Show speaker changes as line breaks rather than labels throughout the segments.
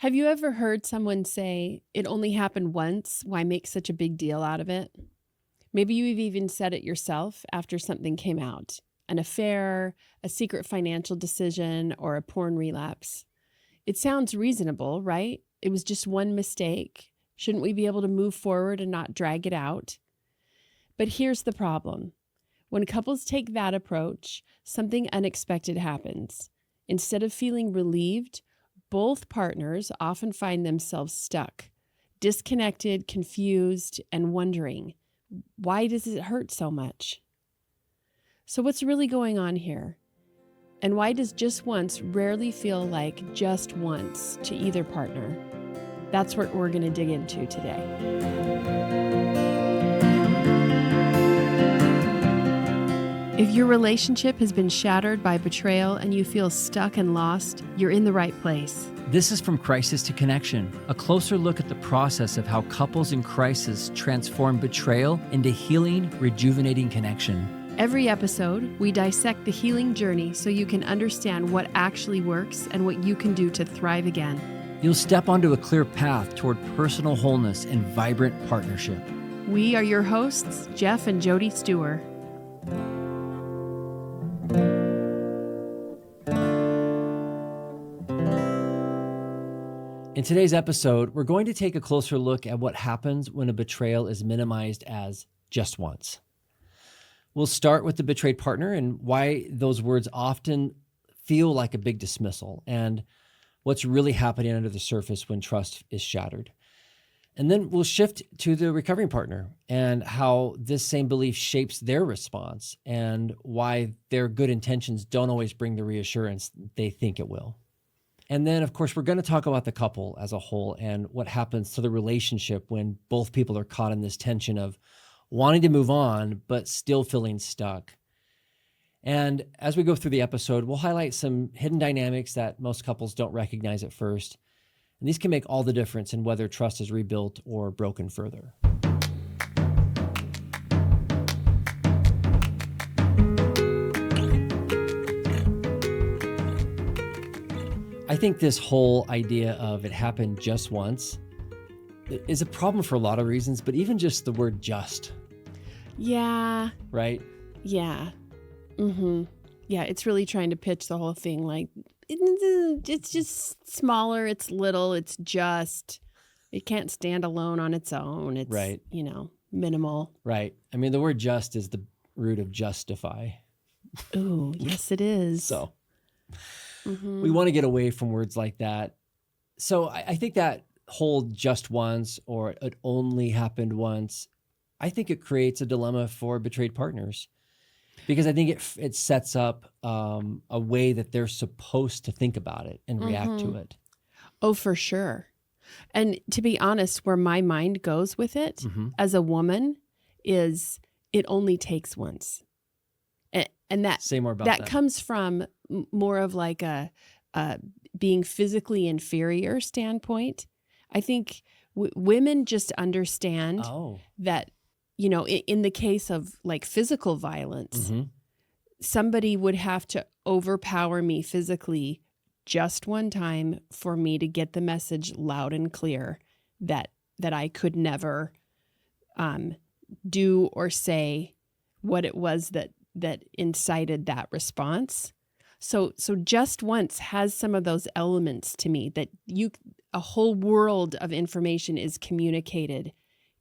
Have you ever heard someone say, it only happened once, why make such a big deal out of it? Maybe you've even said it yourself after something came out, an affair, a secret financial decision, or a porn relapse. It sounds reasonable, right? It was just one mistake. Shouldn't we be able to move forward and not drag it out? But here's the problem. When couples take that approach, something unexpected happens. Instead of feeling relieved, both partners often find themselves stuck, disconnected, confused, and wondering, why does it hurt so much? So what's really going on here? And why does just once rarely feel like just once to either partner? That's what we're going to dig into today. If your relationship has been shattered by betrayal and you feel stuck and lost, you're in the right place.
This is From Crisis to Connection, a closer look at the process of how couples in crisis transform betrayal into healing, rejuvenating connection.
Every episode, we dissect the healing journey so you can understand what actually works and what you can do to thrive again.
You'll step onto a clear path toward personal wholeness and vibrant partnership.
We are your hosts, Jeff and Jody Stewart.
In today's episode, we're going to take a closer look at what happens when a betrayal is minimized as just once. We'll start with the betrayed partner and why those words often feel like a big dismissal and what's really happening under the surface when trust is shattered. And then we'll shift to the recovering partner and how this same belief shapes their response and why their good intentions don't always bring the reassurance they think it will. And then, of course, we're going to talk about the couple as a whole and what happens to the relationship when both people are caught in this tension of wanting to move on, but still feeling stuck. And as we go through the episode, we'll highlight some hidden dynamics that most couples don't recognize at first. And these can make all the difference in whether trust is rebuilt or broken further. I think this whole idea of it happened just once is a problem for a lot of reasons, but even just the word just.
Yeah.
Right?
Yeah. Mm-hmm. Yeah, it's really trying to pitch the whole thing like, it's just smaller, it's little, it can't stand alone on its own. It's,
right.
Minimal.
Right. I mean, the word just is the root of justify.
Ooh, yes, it is.
So we want to get away from words like that. So I think that whole just once or it only happened once, I think it creates a dilemma for betrayed partners because I think it sets up a way that they're supposed to think about it and react to it.
Oh, for sure. And to be honest, where my mind goes with it as a woman is it only takes once. And that,
say more about that.
That comes from more of like a being physically inferior standpoint. I think women just understand that, in the case of like physical violence, somebody would have to overpower me physically just one time for me to get the message loud and clear that I could never do or say what it was that incited that response. So just once has some of those elements to me that a whole world of information is communicated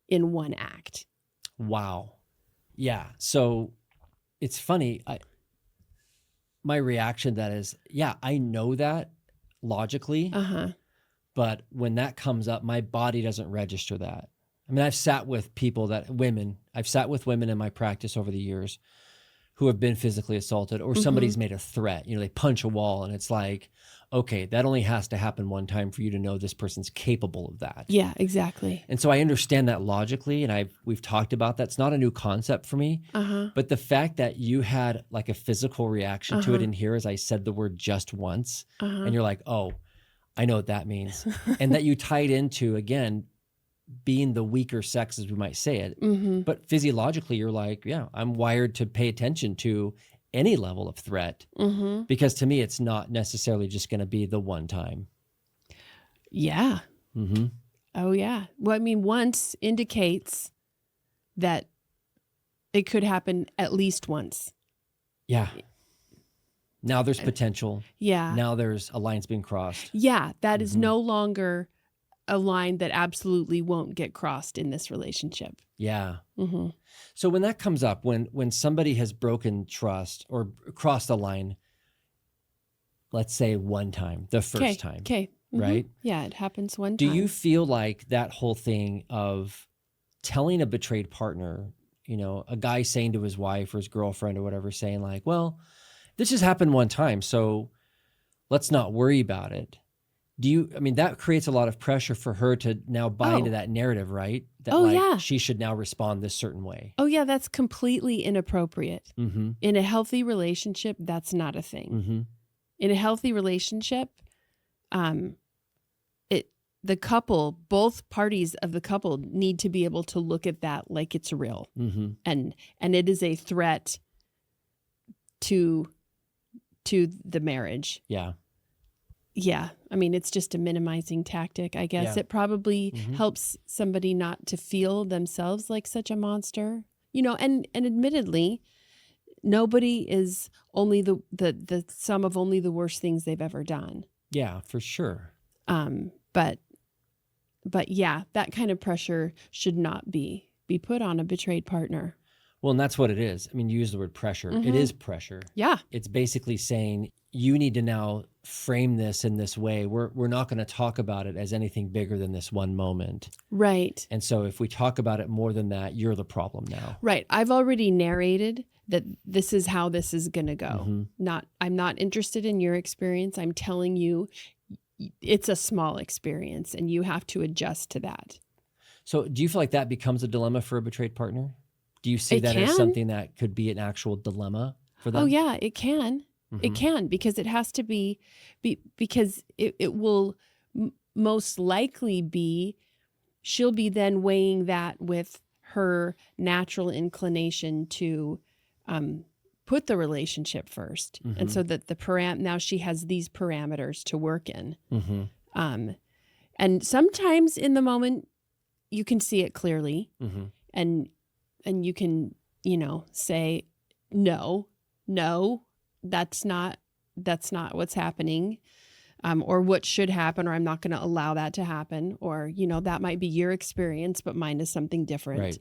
in one act.
Wow. Yeah. So it's funny. My reaction to that is, yeah, I know that logically, but when that comes up, my body doesn't register that. I mean, I've sat with women in my practice over the years who have been physically assaulted or somebody's made a threat. They punch a wall and it's like, okay, that only has to happen one time for you to know this person's capable of that.
Yeah, exactly.
And so I understand that logically, and we've talked about that. It's not a new concept for me. But the fact that you had like a physical reaction to it in here as I said the word just once, and you're like, oh, I know what that means. And that you tied into, again, being the weaker sex, as we might say it. But physiologically, you're like, yeah, I'm wired to pay attention to any level of threat because to me, it's not necessarily just going to be the one time.
Yeah.
Mm-hmm.
Oh, yeah. Well, I mean, once indicates that it could happen at least once.
Yeah. Now there's potential.
Yeah.
Now there's a line's being crossed.
Yeah. That is
Mhm.
no longer a line that absolutely won't get crossed in this relationship.
Yeah.
Mm-hmm.
So when that comes up, when somebody has broken trust or crossed a line, let's say one time, the first time,
Okay. Mm-hmm.
right?
Yeah, it happens one
Do
time.
you feel like that whole thing of telling a betrayed partner, you know, a guy saying to his wife or his girlfriend or whatever, saying like, well, this just happened one time, so let's not worry about it. I mean, that creates a lot of pressure for her to now buy into that narrative, right? That like
yeah.
she should now respond this certain way.
Oh, yeah, that's completely inappropriate.
Mm-hmm.
In a healthy relationship, that's not a thing.
Mm-hmm.
In a healthy relationship, the couple, both parties of the couple need to be able to look at that like it's real.
Mm-hmm.
And it is a threat to the marriage.
Yeah.
Yeah. I mean, it's just a minimizing tactic, I guess.
Yeah.
It probably
Mhm.
helps somebody not to feel themselves like such a monster. You know, and admittedly, nobody is only the sum of only the worst things they've ever done.
Yeah, for sure.
But yeah, that kind of pressure should not be put on a betrayed partner.
Well, and that's what it is. I mean, you use the word pressure. It
Mhm.
is pressure.
Yeah.
It's basically saying you need to now frame this in this way. We're not going to talk about it as anything bigger than this one moment.
Right.
And so if we talk about it more than that, you're the problem now.
Right. I've already narrated that this is how this is going to go.
Mhm.
I'm not interested in your experience. I'm telling you it's a small experience and you have to adjust to that.
So do you feel like that becomes a dilemma for a betrayed partner? Do you see
It
that as
can.
something that could be an actual dilemma for them?
Oh yeah, it can. It
Mhm.
can, because it has to be because it will most likely be, she'll be then weighing that with her natural inclination to put the relationship first. And
Mhm.
so that now she has these parameters to work in.
Mhm.
And sometimes in the moment you can see it clearly,
Mhm.
and you can, say, no, that's not what's happening, or what should happen, or I'm not going to allow that to happen, or, that might be your experience, but mine is something different.
Right.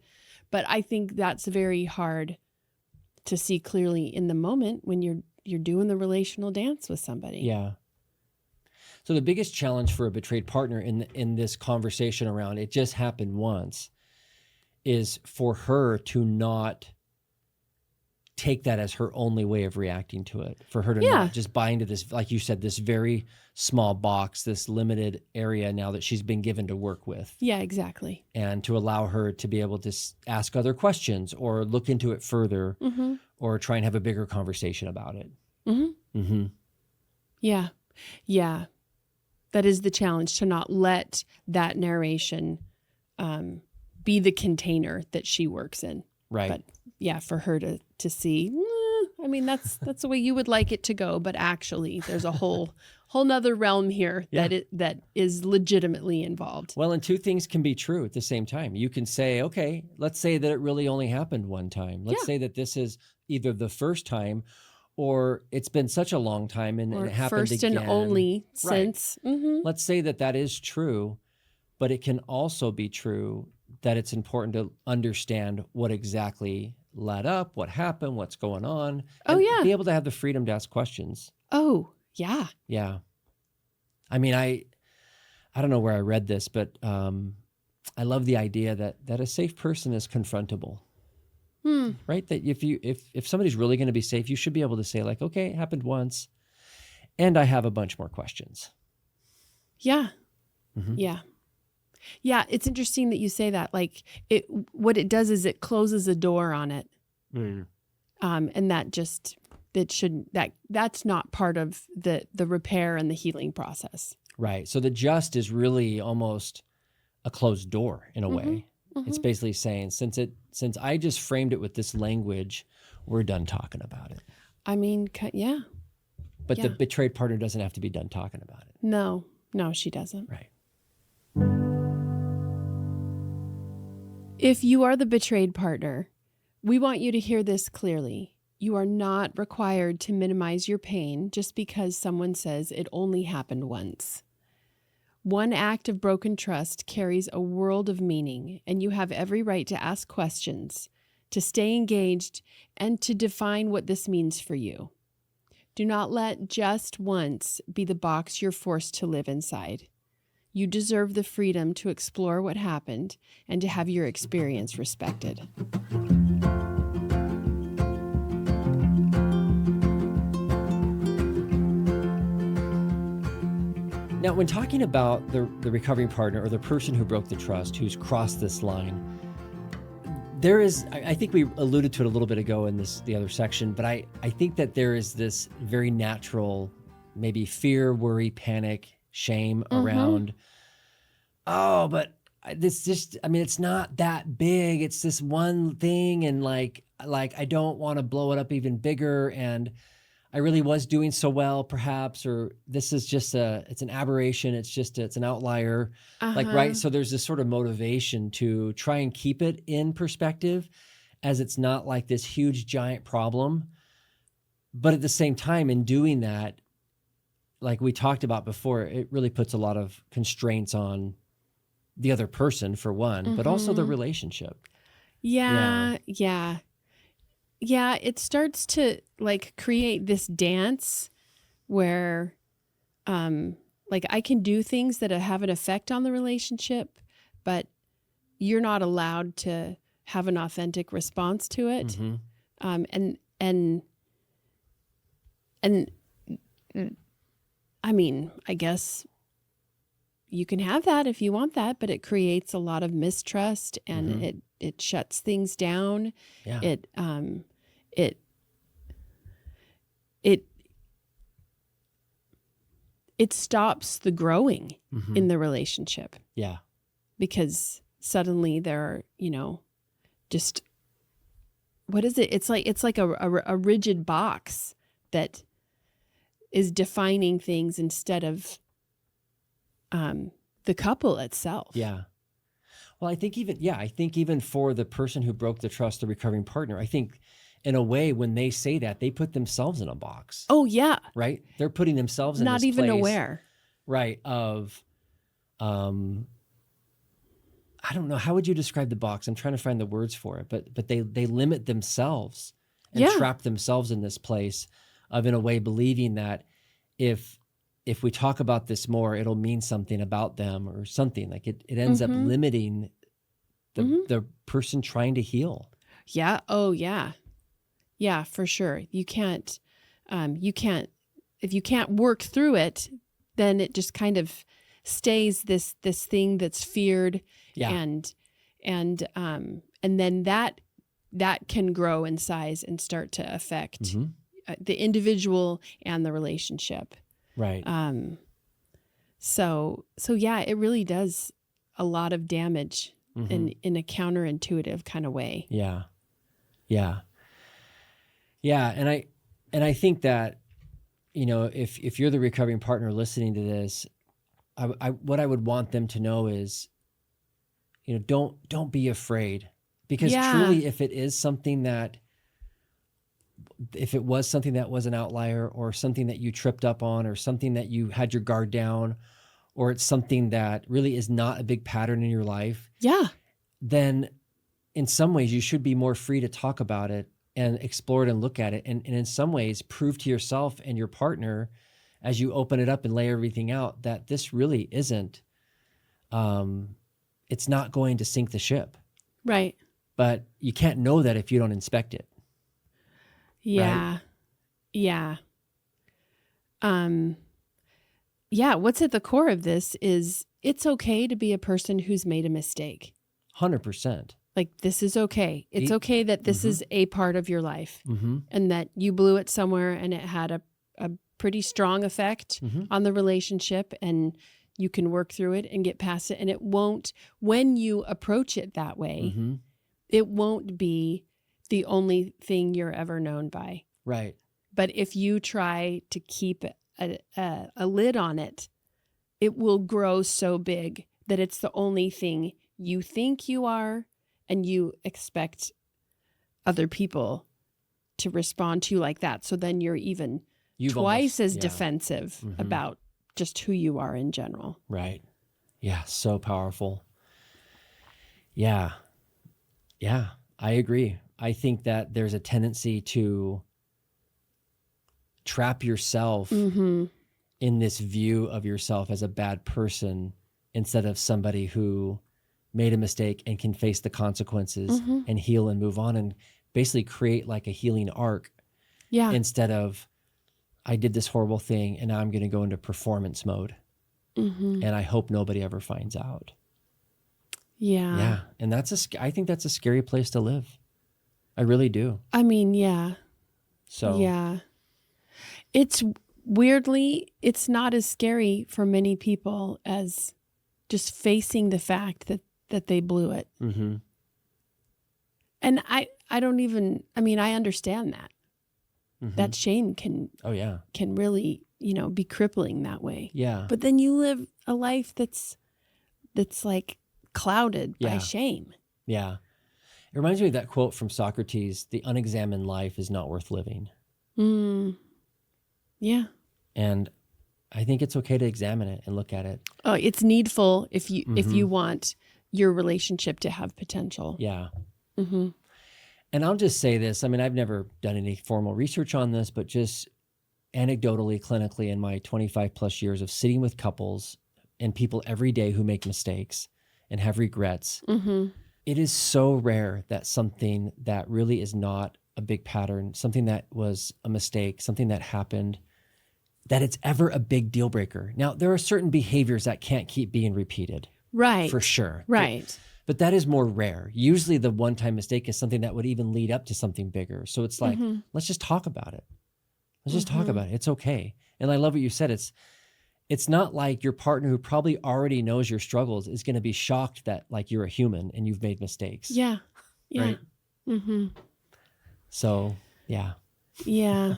But I think that's very hard to see clearly in the moment when you're doing the relational dance with somebody.
Yeah. So the biggest challenge for a betrayed partner in this conversation around it just happened once is for her to not take that as her only way of reacting to it, for her to
Yeah.
not just buy into this, like you said, this very small box, this limited area now that she's been given to work with,
Yeah, exactly.
and to allow her to be able to ask other questions or look into it further,
Mm-hmm.
or try and have a bigger conversation about it.
Mm-hmm.
Mm-hmm.
Yeah. Yeah. That is the challenge, to not let that narration be the container that she works in.
Right.
But yeah, for her to see, I mean, that's the way you would like it to go, but actually there's a whole nother realm here that is legitimately involved.
Well, and two things can be true at the same time. You can say, okay, let's say that it really only happened one time. Let's say that this is either the first time, or it's been such a long time and it happened
first
again.
and only
Right.
since. Mm-hmm.
Let's say that is true, but it can also be true that it's important to understand what exactly led up, what happened, what's going on.
Oh,
and
yeah.
be able to have the freedom to ask questions.
Oh, yeah.
Yeah. I mean, I don't know where I read this, but I love the idea that a safe person is confrontable. Right? That if somebody's really going to be safe, you should be able to say like, okay, it happened once, and I have a bunch more questions.
Yeah.
Mhm.
Yeah. Yeah. It's interesting that you say that. Like, what it does is it closes a door on it. And that's not part of the repair and the healing process.
Right. So the just is really almost a closed door in a way. It's basically saying, since I just framed it with this language, we're done talking about it.
I mean, yeah.
But the betrayed partner doesn't have to be done talking about it.
No, she doesn't.
Right.
If you are the betrayed partner, we want you to hear this clearly. You are not required to minimize your pain just because someone says it only happened once. One act of broken trust carries a world of meaning, and you have every right to ask questions, to stay engaged, and to define what this means for you. Do not let just once be the box you're forced to live inside. You deserve the freedom to explore what happened and to have your experience respected.
Now, when talking about the recovering partner or the person who broke the trust, who's crossed this line, there is, I think we alluded to it a little bit ago in the other section, but I think that there is this very natural, maybe fear, worry, panic, shame around, oh, but this just, I mean, it's not that big. It's this one thing. And like I don't want to blow it up even bigger. And I really was doing so well, perhaps, or this is just it's an aberration. It's an outlier. Like, right. So there's this sort of motivation to try and keep it in perspective as it's not like this huge, giant problem. But at the same time, in doing that, like we talked about before, it really puts a lot of constraints on the other person, for one, but also the relationship.
Yeah. It starts to like create this dance where like I can do things that have an effect on the relationship, but you're not allowed to have an authentic response to it. And I mean, I guess you can have that if you want that, but it creates a lot of mistrust and it shuts things down.
Yeah.
It stops the growing in the relationship.
Yeah.
Because suddenly there are, just, what is it? It's like a rigid box that is defining things instead of the couple itself.
Yeah. Well, I think even for the person who broke the trust, the recovering partner, I think in a way, when they say that, they put themselves in a box.
Oh yeah.
Right. They're putting themselves in
not
this
even
place,
aware.
Right. Of, I don't know. How would you describe the box? I'm trying to find the words for it, but they limit themselves and trap themselves in this place of, in a way, believing that if we talk about this more, it'll mean something about them or something. Like it ends up limiting the person trying to heal.
Yeah. Oh yeah. Yeah, for sure. You can't, if you can't work through it, then it just kind of stays this thing that's feared.
Yeah.
And then that can grow in size and start to affect the individual and the relationship.
Right.
So yeah, it really does a lot of damage in a counterintuitive kind of way.
Yeah. Yeah. Yeah. And I think that, if you're the recovering partner listening to this, what I would want them to know is, don't be afraid, because truly, if it was something that was an outlier, or something that you tripped up on, or something that you had your guard down, or it's something that really is not a big pattern in your life, then in some ways you should be more free to talk about it and explore it and look at it. And in some ways prove to yourself and your partner, as you open it up and lay everything out, that this really isn't, it's not going to sink the ship.
Right.
But you can't know that if you don't inspect it.
Yeah.
Right?
Yeah. Yeah. What's at the core of this is it's okay to be a person who's made a mistake.
100%.
Like, this is okay. It's okay that this is a part of your life and that you blew it somewhere and it had a pretty strong effect on the relationship, and you can work through it and get past it. And it won't, when you approach it that way, it won't be the only thing you're ever known by.
Right.
But if you try to keep a lid on it, it will grow so big that it's the only thing you think you are, and you expect other people to respond to you like that. So then you're even twice as defensive about just who you are in general.
Right. Yeah. So powerful. Yeah. Yeah. I agree. I think that there's a tendency to trap yourself in this view of yourself as a bad person instead of somebody who made a mistake and can face the consequences and heal and move on and basically create like a healing arc.
Yeah.
Instead of, I did this horrible thing and now I'm going to go into performance mode. And I hope nobody ever finds out.
Yeah.
Yeah. And I think that's a scary place to live. I really do.
I mean, yeah.
So.
Yeah. It's weirdly, it's not as scary for many people as just facing the fact that they blew it. And I don't even, I mean, I understand that. That shame can really, be crippling that way.
Yeah.
But then you live a life that's like clouded by shame.
Yeah. It reminds me of that quote from Socrates, the unexamined life is not worth living.
Yeah.
And I think it's okay to examine it and look at it.
Oh, it's needful if you want your relationship to have potential.
Yeah. And I'll just say this. I mean, I've never done any formal research on this, but just anecdotally, clinically, in my 25 plus years of sitting with couples and people every day who make mistakes and have regrets, it is so rare that something that really is not a big pattern, something that was a mistake, something that happened, that it's ever a big deal breaker. Now, there are certain behaviors that can't keep being repeated.
Right.
For sure.
Right.
But that is more rare. Usually the one-time mistake is something that would even lead up to something bigger. So it's like, let's just talk about it. Let's just talk about it. It's okay. And I love what you said. It's not like your partner who probably already knows your struggles is going to be shocked that like you're a human and you've made mistakes.
Yeah. Yeah.
Right? So, yeah.
Yeah.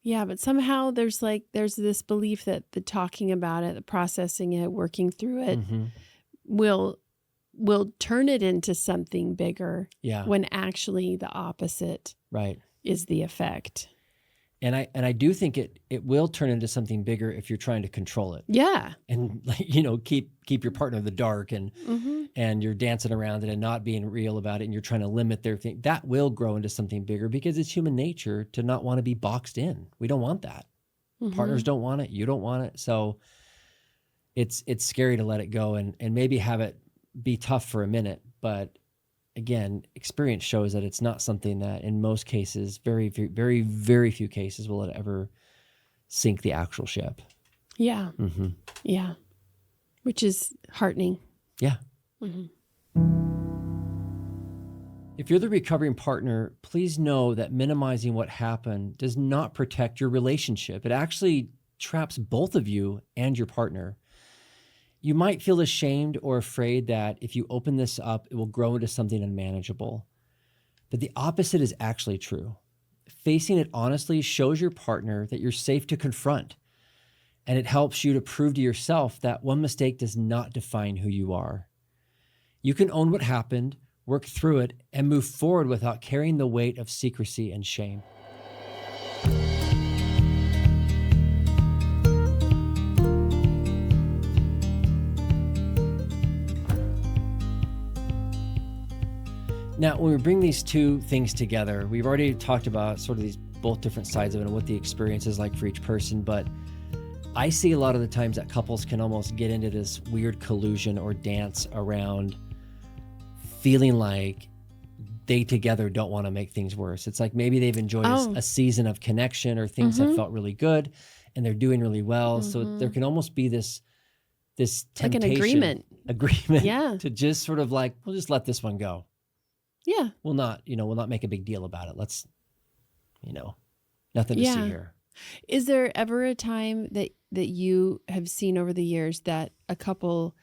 Yeah, but somehow there's this belief that the talking about it, the processing it, working through it will turn it into something bigger.
Yeah.
When actually the opposite is the effect.
And I do think it will turn into something bigger if you're trying to control it.
Yeah.
And keep your partner in the dark and you're dancing around it and not being real about it and you're trying to limit their thing. That will grow into something bigger because it's human nature to not want to be boxed in. We don't want that. Partners don't want it. You don't want it. So it's scary to let it go and maybe have it be tough for a minute. But again, experience shows that it's not something that in most cases, very, very, very few cases will it ever sink the actual ship.
Yeah. Yeah. Which is heartening.
Yeah. If you're the recovering partner, please know that minimizing what happened does not protect your relationship. It actually traps both of you and your partner. You might feel ashamed or afraid that if you open this up, it will grow into something unmanageable. But the opposite is actually true. Facing it honestly shows your partner that you're safe to confront. And it helps you to prove to yourself that one mistake does not define who you are. You can own what happened, work through it, and move forward without carrying the weight of secrecy and shame. Now, when we bring these two things together, we've already talked about sort of these both different sides of it and what the experience is like for each person, but I see a lot of the times that couples can almost get into this weird collusion or dance around feeling like they together don't want to make things worse. It's like maybe they've enjoyed a season of connection or things have felt really good and they're doing really well. So there can almost be this temptation,
like an agreement
to just sort of like, we'll just let this one go.
Yeah.
We'll not make a big deal about it. Let's, nothing to see here.
Is there ever a time that you have seen over the years that a couple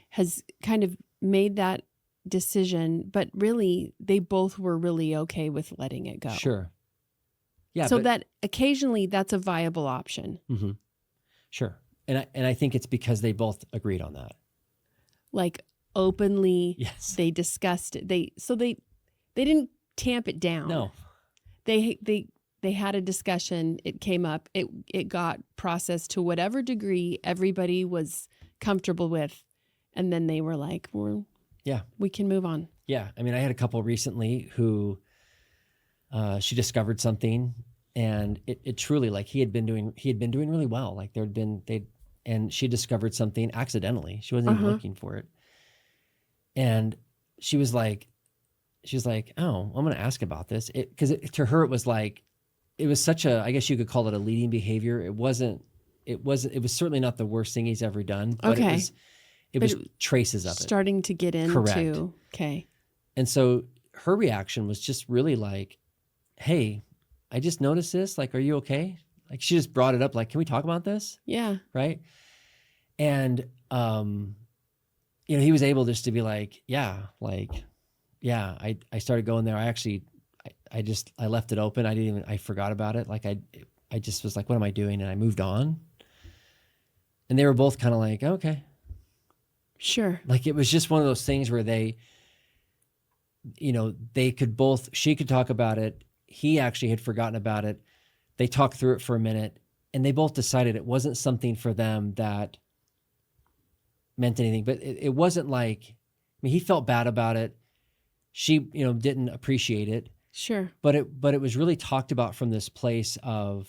has kind of made that decision, but really they both were really okay with letting it go?
Sure. Yeah.
So that occasionally that's a viable option.
Sure. And I think it's because they both agreed on that.
Like openly.
Yes.
They discussed it. They didn't tamp it down.
No.
They had a discussion. It came up. It got processed to whatever degree everybody was comfortable with, and then they were like,
Yeah.
we can move on."
Yeah. I mean, I had a couple recently who she discovered something, and it truly, like, he had been doing really well. Like, and she discovered something accidentally. She wasn't even looking for it. And she was like, "Oh, I'm going to ask about this." Because to her, it was like, it was such a, I guess you could call it a leading behavior. It was certainly not the worst thing he's ever done, but
Okay.
it was traces of it.
Starting to get into.
Correct.
Okay.
And so her reaction was just really like, "Hey, I just noticed this. Like, are you okay?" Like, she just brought it up. Like, "Can we talk about this?"
Yeah.
Right. And, he was able just to be like, "Yeah, like, yeah, I started going there. I left it open. I forgot about it. Like, I just was like, what am I doing?" And I moved on. And they were both kind of like, "Okay."
Sure.
Like, it was just one of those things where she could talk about it. He actually had forgotten about it. They talked through it for a minute, and they both decided it wasn't something for them that meant anything. But it wasn't like, I mean, he felt bad about it. She, didn't appreciate it.
Sure.
But it was really talked about from this place of,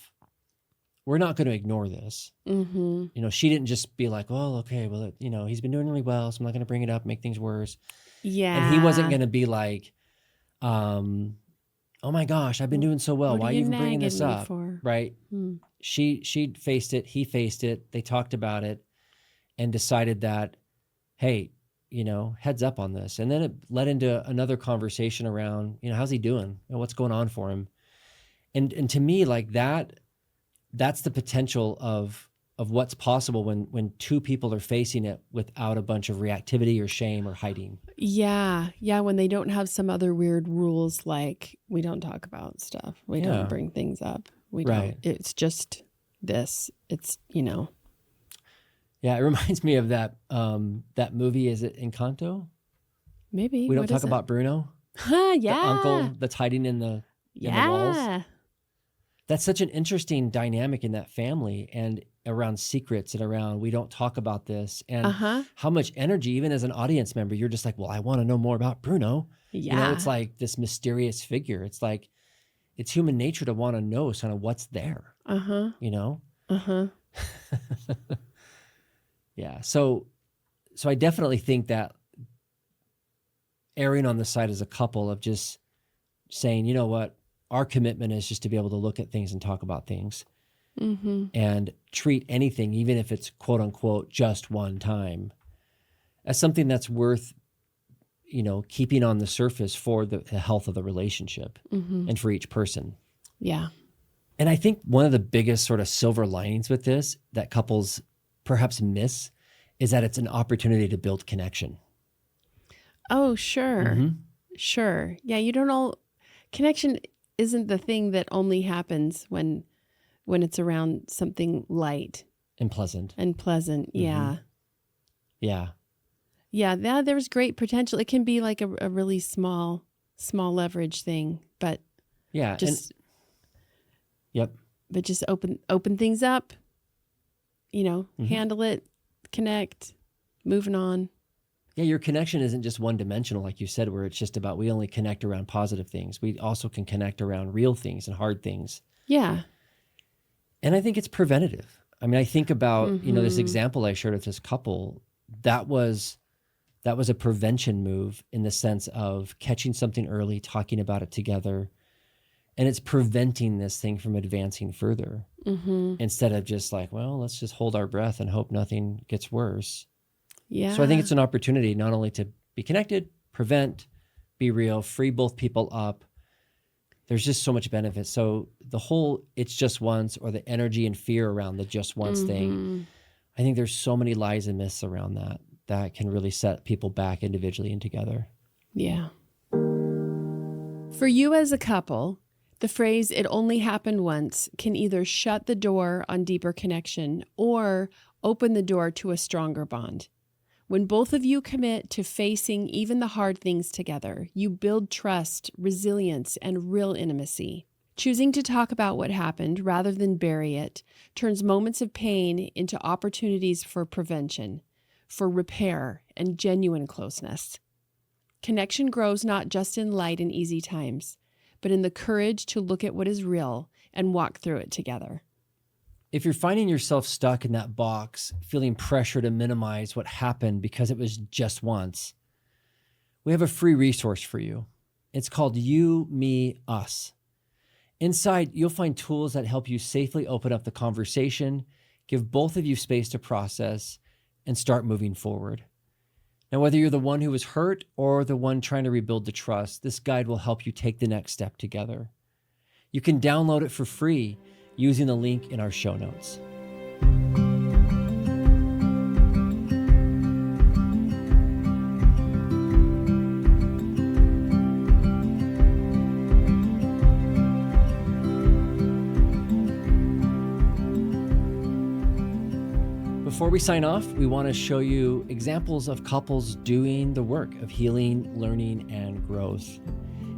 we're not going to ignore this.
Mm-hmm.
She didn't just be like, "Oh, okay, well, he's been doing really well, so I'm not going to bring it up, make things worse."
Yeah.
And he wasn't going to be like, "Oh my gosh, I've been doing so well.
What
Why are you even bringing this up?"
For?
Right? She faced it. He faced it. They talked about it and decided that, hey, heads up on this. And then it led into another conversation around, how's he doing? What's going on for him? And to me, like, that's the potential of what's possible when two people are facing it without a bunch of reactivity or shame or hiding.
Yeah. Yeah. When they don't have some other weird rules, like, we don't talk about stuff. We don't bring things up. We don't. It's just this. It's,
Yeah, it reminds me of that movie. Is it Encanto?
Maybe.
We don't talk about Bruno.
Yeah.
The uncle that's hiding in the walls. That's such an interesting dynamic in that family, and around secrets, and around, we don't talk about this, and how much energy, even as an audience member, you're just like, well, I want to know more about Bruno.
Yeah.
It's like this mysterious figure. It's like, it's human nature to want to know kind of what's there. Yeah. So I definitely think that erring on the side as a couple of just saying, you know what, our commitment is just to be able to look at things and talk about things, and treat anything, even if it's quote unquote just one time, as something that's worth, keeping on the surface for the health of the relationship and for each person.
Yeah.
And I think one of the biggest sort of silver linings with this that couples perhaps miss is that it's an opportunity to build connection.
Oh, sure. Sure. Yeah. Connection isn't the thing that only happens when it's around something light
and pleasant.
Yeah.
Yeah.
Yeah. There's great potential. It can be like a really small leverage thing, but just open things up, handle it, connect, moving on.
Yeah, your connection isn't just one dimensional, like you said, where it's just about, we only connect around positive things. We also can connect around real things and hard things.
Yeah.
And I think it's preventative. I mean, I think about, this example I shared with this couple, that was a prevention move, in the sense of catching something early, talking about it together. And it's preventing this thing from advancing further, instead of just like, well, let's just hold our breath and hope nothing gets worse.
Yeah.
So I think it's an opportunity not only to be connected, prevent, be real, free both people up. There's just so much benefit. So the whole "it's just once," or the energy and fear around the just once thing, I think there's so many lies and myths around that can really set people back individually and together.
Yeah. For you as a couple, the phrase "it only happened once" can either shut the door on deeper connection or open the door to a stronger bond. When both of you commit to facing even the hard things together, you build trust, resilience, and real intimacy. Choosing to talk about what happened rather than bury it turns moments of pain into opportunities for prevention, for repair, and genuine closeness. Connection grows not just in light and easy times, but in the courage to look at what is real and walk through it together.
If you're finding yourself stuck in that box, feeling pressure to minimize what happened because it was just once, we have a free resource for you. It's called You, Me, Us. Inside, you'll find tools that help you safely open up the conversation, give both of you space to process, and start moving forward. Now, whether you're the one who was hurt or the one trying to rebuild the trust, this guide will help you take the next step together. You can download it for free using the link in our show notes. Before we sign off, we want to show you examples of couples doing the work of healing, learning, and growth.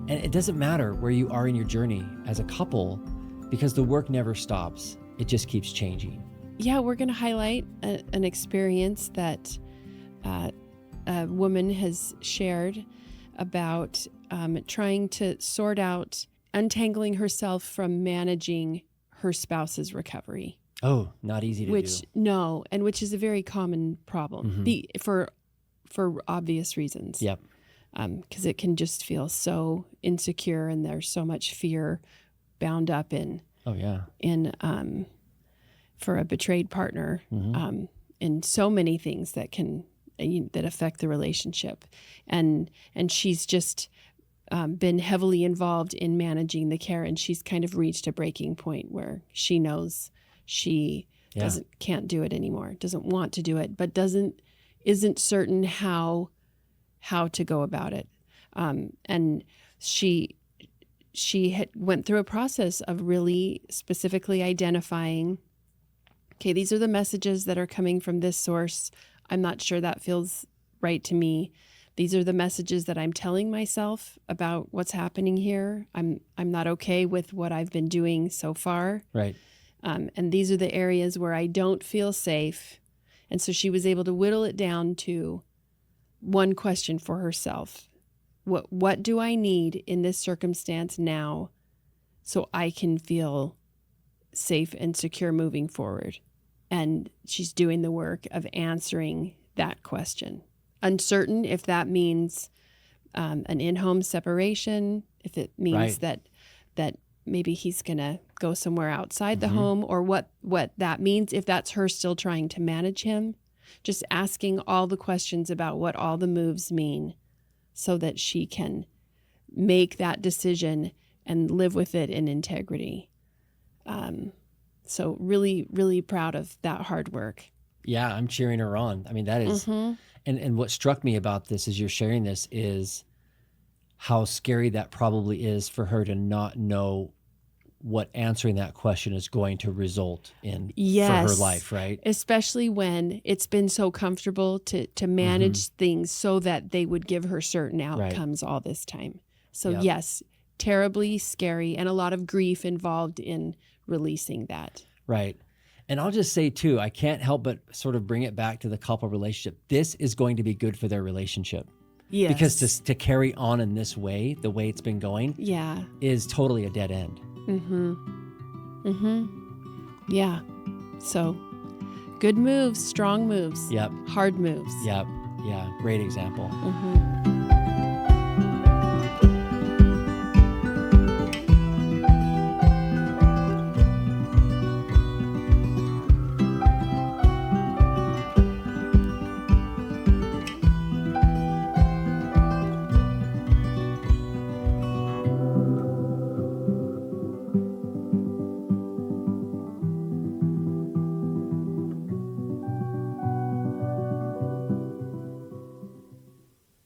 And it doesn't matter where you are in your journey as a couple, because the work never stops. It just keeps changing.
Yeah, we're going to highlight an experience that a woman has shared about trying to sort out untangling herself from managing her spouse's recovery.
Oh, not easy to do.
No, and which is a very common problem for obvious reasons.
Yep.
Because it can just feel so insecure, and there's so much fear bound up in for a betrayed partner, and so many things that affect the relationship, and she's just been heavily involved in managing the care, and she's kind of reached a breaking point where she knows she can't do it anymore, doesn't want to do it, but isn't certain how to go about it, and she had went through a process of really specifically identifying, okay, these are the messages that are coming from this source. I'm not sure that feels right to me. These are the messages that I'm telling myself about what's happening here. I'm not okay with what I've been doing so far.
Right.
And these are the areas where I don't feel safe. And so she was able to whittle it down to one question for herself. What do I need in this circumstance now so I can feel safe and secure moving forward? And she's doing the work of answering that question. Uncertain if that means an in-home separation, if it means that maybe he's going to go somewhere outside the home, or what that means, if that's her still trying to manage him. Just asking all the questions about what all the moves mean so that she can make that decision and live with it in integrity. So really, really proud of that hard work.
Yeah, I'm cheering her on. I mean, that is, and what struck me about this as you're sharing this is how scary that probably is for her to not know what answering that question is going to result in for her life, right?
Especially when it's been so comfortable to manage things so that they would give her certain outcomes all this time. So yes, terribly scary, and a lot of grief involved in releasing that.
Right. And I'll just say too, I can't help but sort of bring it back to the couple relationship. This is going to be good for their relationship.
Yes.
Because to carry on in this way, the way it's been going, is totally a dead end.
Yeah. So good moves, strong moves.
Yep.
Hard moves.
Yep. Yeah. Great example.